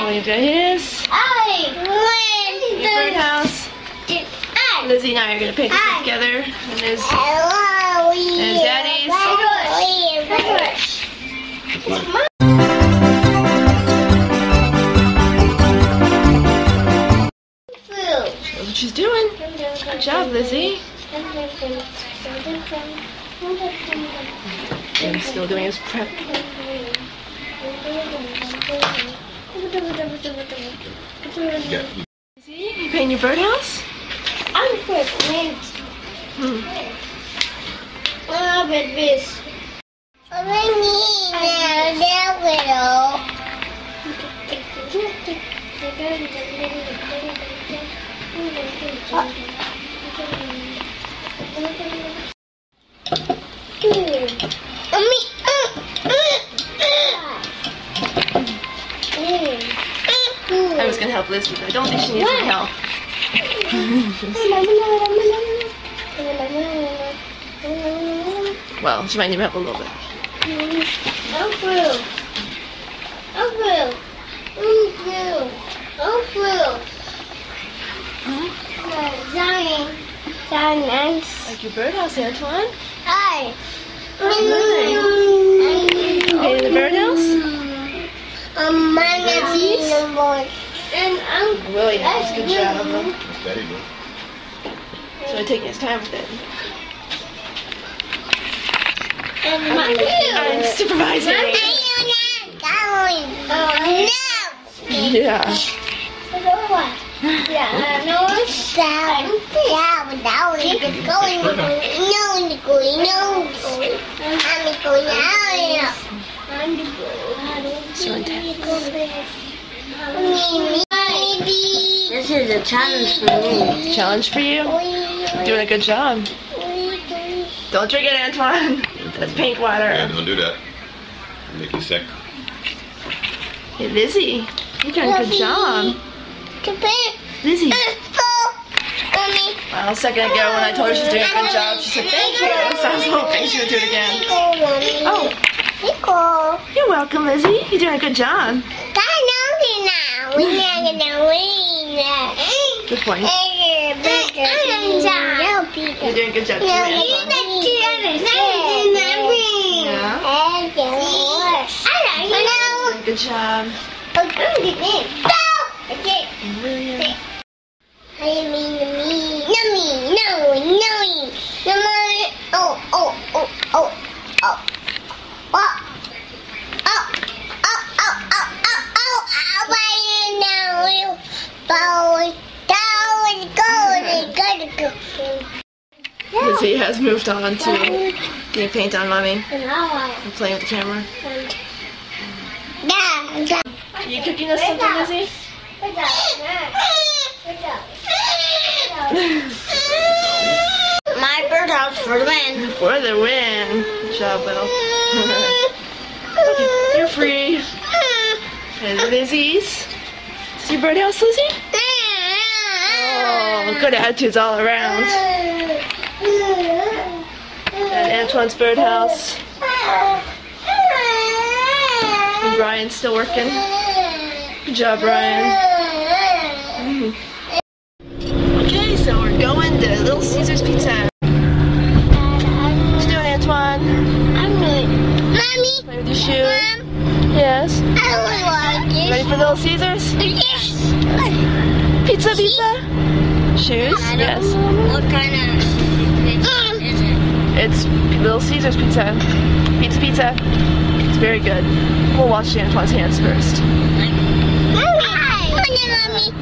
we've got his. Birdhouse. Lizzie and I are gonna paint this together. And there's Daddy's. That's what she's doing. Good job, Lizzie. And still doing his prep. Lizzie, you painting your birdhouse? I'm quick, man. Oh, but this. I was gonna help Lizzie, but I don't think she needs any help. Well, she might need help a little bit. Like your birdhouse, Antoine? Hi. Painting the birdhouse? And Really nice, good job. Very good. So I'm taking his time with it. I'm supervising. Yeah. So intense. This is a challenge for me. Challenge for you? You're doing a good job. Don't drink it, Antoine. That's paint water. Yeah, don't do that. It'll make you sick. Hey, Lizzie. You're doing a good job. Lizzie. Well, a second ago when I told her she's doing a good job, she said thank you. So I was hoping she would do it again. Oh. You're welcome, Lizzie. You're doing a good job. Good point. You're doing a good job too, Antoine. Yeah. Good job. Lizzie has moved on to getting paint on Mommy and playing with the camera. Are you cooking us something, Lizzie? My birdhouse for the win. For the win. Good job, Will. Okay, you're free. And Lizzie's. Is your birdhouse, Lizzie? Oh, good attitudes all around. And Antoine's birdhouse. And Brian's still working. Good job, Brian. Okay, so we're going to Little Caesars Pizza. What you doing, Antoine? I'm good. Mommy. Play with your shoes. Yes. I like it. Ready for Little Caesars? Yes. Pizza, pizza. Shoes? Yes. What kind of pizza is it? It's Little Caesars pizza. Pizza, pizza. It's very good. We'll wash Antoine's hands first.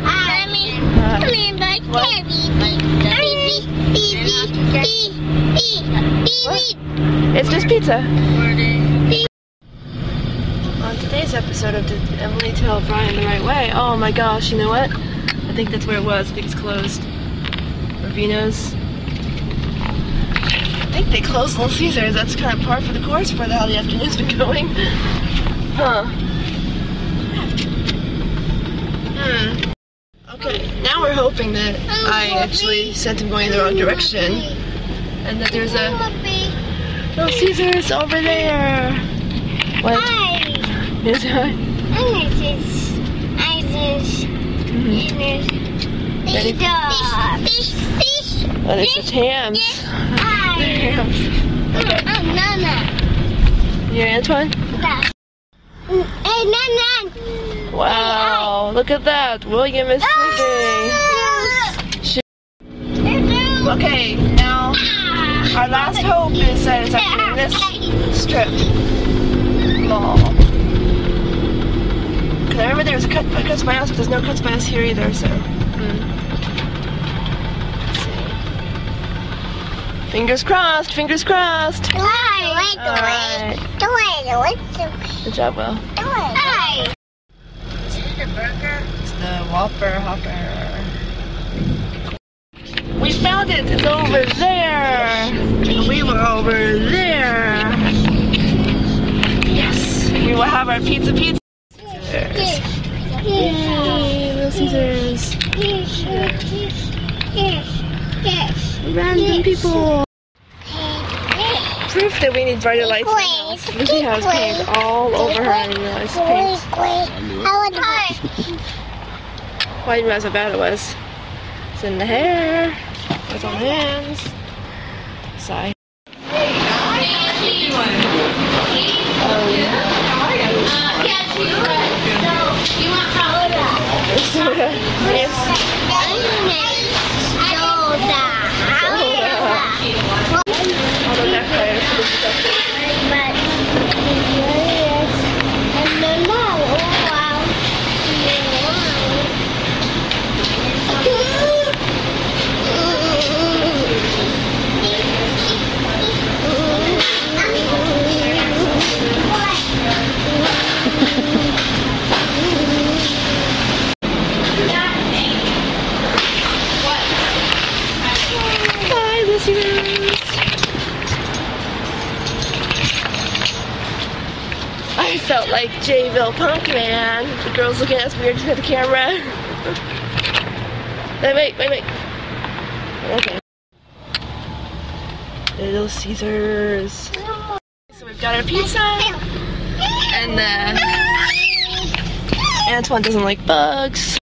Mommy. Come here, bud. It's just pizza. On today's episode of Did Emily Tell Brian the Right Way? Oh my gosh, you know what? I think that's where it was. I think it's closed. Ravino's. I think they closed Little Caesars. That's kind of par for the course for how the afternoon's been going. Huh. Okay, now we're hoping that I actually sent him going in the wrong direction. And that there's a Little Caesars over there. What? Hi. Is that? I Oh, there's the hams. You Antoine? Wow, look at that. William is sleeping. Okay, now our last hope is that it's actually in this strip mall. Because I remember there was a Cuts by Us, but there's no Cuts by Us here either, so. Fingers crossed, fingers crossed. Alright. Good job, Will. Is it the burger? It's the Whopper Hopper. We found it! It's over there! We were over there! Yes! We will have our pizza. Yay! Little Caesars. Random people. Proof that we need brighter lights in the house. Lucy has paint all over her and you realize paint. Why didn't you realize how bad it was? It's in the hair. It's on the hands. Sigh. I felt like Jayville Punk Man. The girl's looking at us weird at the camera. Wait. Okay. Little Caesars. So we've got our pizza. And Antoine doesn't like bugs.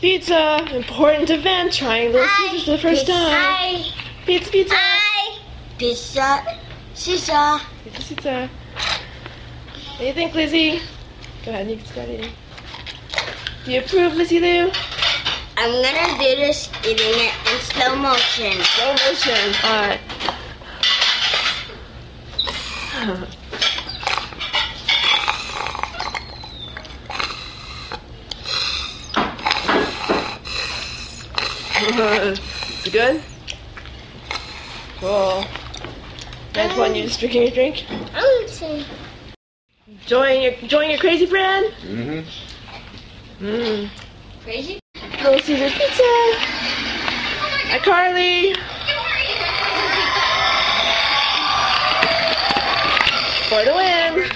Pizza, important event, trying Little Caesars for the first time. Pizza. Pizza. What do you think, Lizzie? Go ahead, you can start eating. Do you approve, Lizzie Lou? I'm gonna do this eating it in slow motion. Slow motion. Alright. Is it good? Cool. Antoine, you just drinking your drink? Enjoying your crazy friend? Crazy? Little Caesars pizza. Hi, Carly. For the win.